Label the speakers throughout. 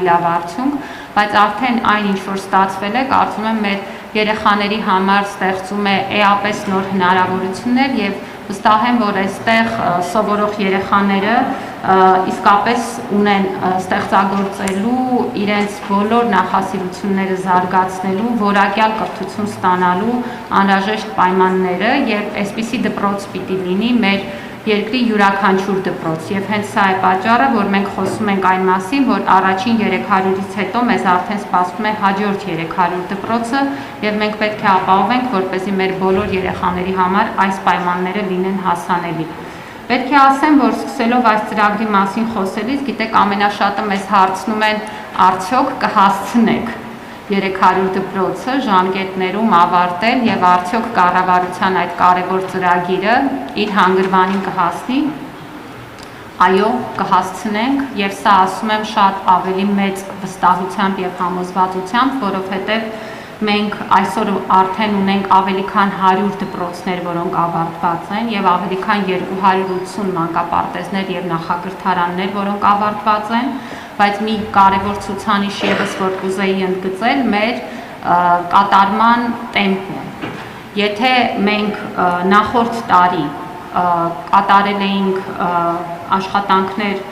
Speaker 1: լավ արդյունք, բայց արդեն այն ինչ որ ստացվել է, կարծում եմ մեր երեխաների համար ստեղծում է էապես նոր հնարավորություններ եւ վստահ եմ, որ այստեղ սովորող երեխաները իսկապես ունեն ստեղծագործելու իրենց բոլոր նախասիրությունները զարգացնելու, որակյալ կրթություն ստանալու անհրաժեշտ պայմանները եւ այսպիսի դպրոց պիտի լինի մեր երկրի յուրաքանչյուր դպրոց եւ հենց սա է պատճառը, որ մենք խոսում ենք այն մասին, որ առաջին 300-ից հետո մեզ արդեն սպասվում է հաջորդ 300 դպրոցը եւ մենք պետք է ապահովենք, որպեսզի մեր բոլոր երեխաների համար այս պայմանները լինեն հասանելի։ Պետք է ասեմ, որ սկսելով այս ծրագրի մասին խոսելիս, գիտեք, ամենաշատը մեզ հարցնում են, արդյոք կհասցնեք 300 դպրոցը ժամկետներում ավարտել եւ արդյոք կառավարության այդ կարևոր ծրագիրը իր հանգրվանին կհասնի։ Այո, կհասցնենք եւ սա ասում եմ շատ ավելի մեծ վստահությամբ եւ համոզվածությամբ, որովհետեւ մենք այսօր արդեն ունենք ավելի քան 100 դպրոցներ, որոնք ավարտված են եւ ավելի քան 280 մանկապարտեզներ եւ նախակրթարաններ, որոնք ավարտված են, բայց մի կարևոր ցուցանիշ եւս որ կուզեի ընդգծել մեր կատարման տեմպը։ Եթե մենք նախորդ տարի կատարել էինք աշխատանքներ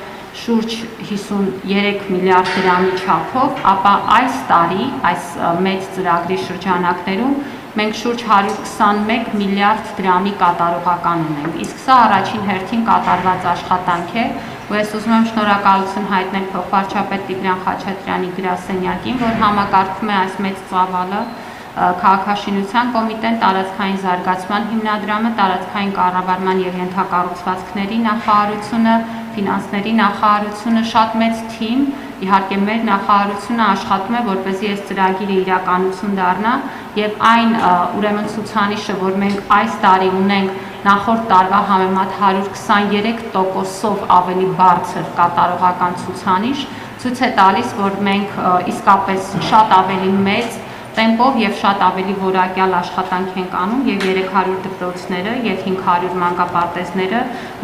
Speaker 1: շուրջ 53 միլիարդ դրամի չափով, ապա այս տարի, այս մեծ ծրագրի շրջանակներում մենք շուրջ 121 միլիարդ դրամի կատարողական ունենք։ Իսկ սա առաջին հերթին կատարված աշխատանք է, ու ես ուզում եմ շնորհակալություն հայտնել փոխվարչապետ Տիգրան Խաչատրյանի գրասենյակին, որ համակարգում է այս մեծ ծավալը, քաղաքաշինության կոմիտեն, տարածքային զարգացման հիմնադրամը, տարածքային կառավարման եւ ենթակառուցվածքների նախարարությունը, ֆինանսների նախարարությունը, շատ մեծ թիմ, իհարկե մեր նախարարությունը աշխատում է, որպեսզի այս ծրագիրը իրականություն դառնա եւ այն ուրեմն ցուցանիշը, որ մենք այս տարի ունենք նախորդ տարվա համեմատ 123%-ով ավելի բարձր կատարողական ցուցանիշ, ցույց է տալիս, որ մենք իսկապես շատ ավելի մեծ տեմպով եւ շատ ավելի որակյալ աշխատանք ենք անում եւ 300 դպրոցները եւ 500 մանկապարտեզները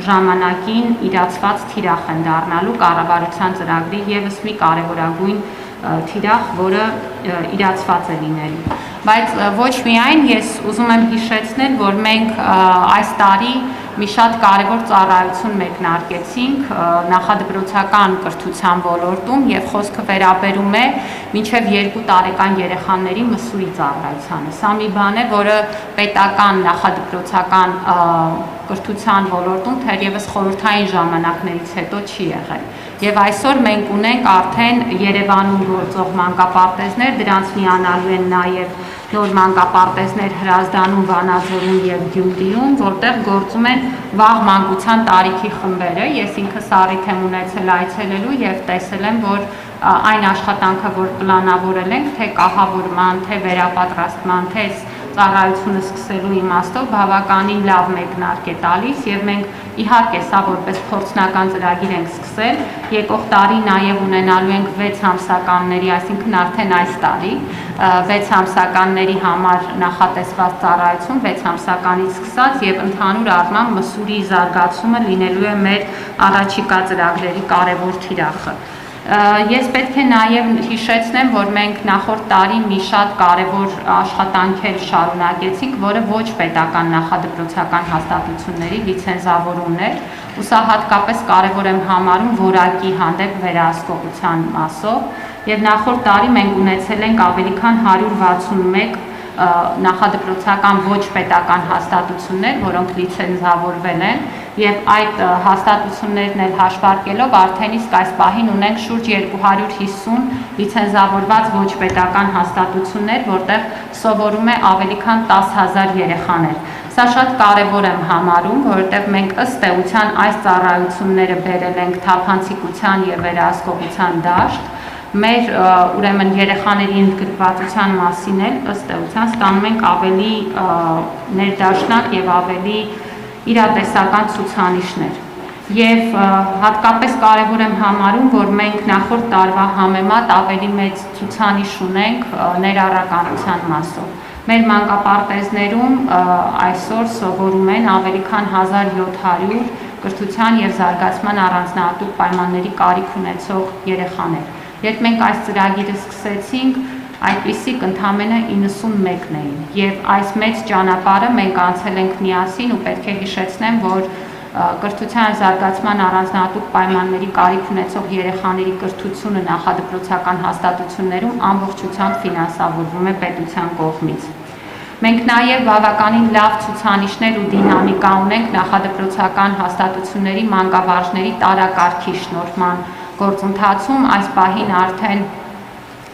Speaker 1: ժամանակին իրացված թիրախ են դառնալու կառավարության ծրագրի եւս մի կարեւորագույն թիրախ, որը իրացված է լինելու։ Բայց ոչ միայն ես ուզում եմ հիշեցնել, որ մենք այս տարի մի շատ կարևոր ծառայություն մեկնարկեցինք նախադպրոցական կրթության ոլորտում եւ խոսքը վերաբերում է մինչեւ 2 տարեկան երեխաների մսույի ծառայությանը։ Սա մի բան է, որը պետական նախադպրոցական կրթության ոլորտում թերևս խորհրդային ժամանակներից հետո չի եղել։ Եվ այսօր մենք ունենք արդեն Երևանում գործող մանկապարտեզներ, դրանց միանալու են նաեւ նոր մանկապարտեզներ Հրազդանում, Վանաձորում եւ Գյումրիում, որտեղ գործում են վաղ մանկության տարիքի խմբերը։ Ես ինքս առիթ եմ ունեցել այցելելու եւ տեսել եմ, որ այն աշխատանքը, որ պլանավորել ենք, թե կահավորման, թե վերապատրաստման, թե ծառայությունը սկսելու իմաստով բավականին լավ մեկնարկ է տալիս եւ մենք իհարկե սա որպես փորձնական ծրագիր ենք սկսել, եկող տարի նաեւ ունենալու ենք 6 ամսականների, այսինքն արդեն այս տարի 6 ամսականների համար նախատեսված ծառայություն 6 ամսականից սկսած եւ ընդհանուր առմամբ մսուրի զարգացումը լինելու է մեր առաջիկա ծրագրերի կարևոր թիրախը։ Ես պետք է նաև հիշեցնեմ, որ մենք նախորդ տարի մի շատ կարևոր աշխատանքեր շարունակեցինք, որը ոչ պետական նախադպրոցական հաստատությունների լիցենզավորումն էր, ու սա հատկապես կարևոր եմ համարում որակի հանդեպ վերահսկողության մասով, եւ նախորդ տարի մենք ունեցել ենք ավելի քան 161 նախադպրոցական ոչ պետական հաստատություններ, որոնք լիցենզավորվել են, եւ այդ հաստատություններն էլ հաշվարկելով արդեն իսկ այս պահին ունենք շուրջ 250 լիցենզավորված ոչ պետական հաստատություններ, որտեղ սովորում է ավելի քան 10,000 երեխաներ։ Սա շատ կարևոր եմ համարում, որովհետև մենք ըստ էության այս ծառայությունները բերել ենք թափանցիկության եւ վերահսկողության դաշտ։ Մեր ուրեմն երեխաների ընդգրկվածության մասին էլ ըստ էության ստանում ենք ավելի ներդաշնակ եւ ավելի իրատեսական ցուցանիշներ։ Եվ հատկապես կարևոր եմ համարում, որ մենք նախորդ տարվա համեմատ ավելի մեծ ցուցանիշ ունենք ներառականության մասով։ Մեր մանկապարտեզներում այսօր սովորում են ավելի քան 1700 կրթության եւ զարգացման առանձնահատուկ պայմանների կարիք ունեցող երեխաներ։ Երբ մենք այս ծրագիրը սկսեցինք, այդպիսիք ընդամենը 91-ն էին, եւ այս մեծ ճանապարհը մենք անցել ենք միասին ու պետք է հիշեցնեմ, որ կրթության զարգացման առանձնահատուկ պայմանների կարիք ունեցող երեխաների կրթությունը նախադպրոցական հաստատություններում ամբողջությամբ ֆինանսավորվում է պետության կողմից։ Մենք նաև բավականին լավ ցուցանիշներ ու դինամիկա ունենք նախադպրոցական հաստատությունների մանկավարժների տարակարգի շնորհման գործընթացում, այս պահին արդեն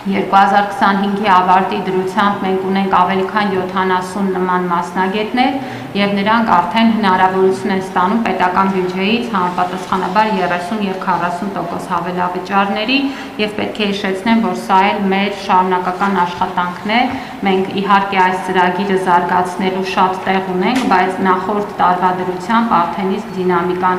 Speaker 1: 2025-ի ավարտի դրությամբ մենք ունենք ավելի քան 70 նման մասնագետներ եւ նրանք արդեն հնարավորություն են ստանում պետական բյուջեից համապատասխանաբար 30 եւ 40% հավելավճարների եւ պետք է հիշեցնեմ, որ սա էլ մեր շարունակական աշխատանքն է։ Մենք իհարկե այս ծրագիրը զարգացնելու շատ տեղ ունենք, բայց նախորդ տարվա դրությամբ արդեն իսկ դինամիկան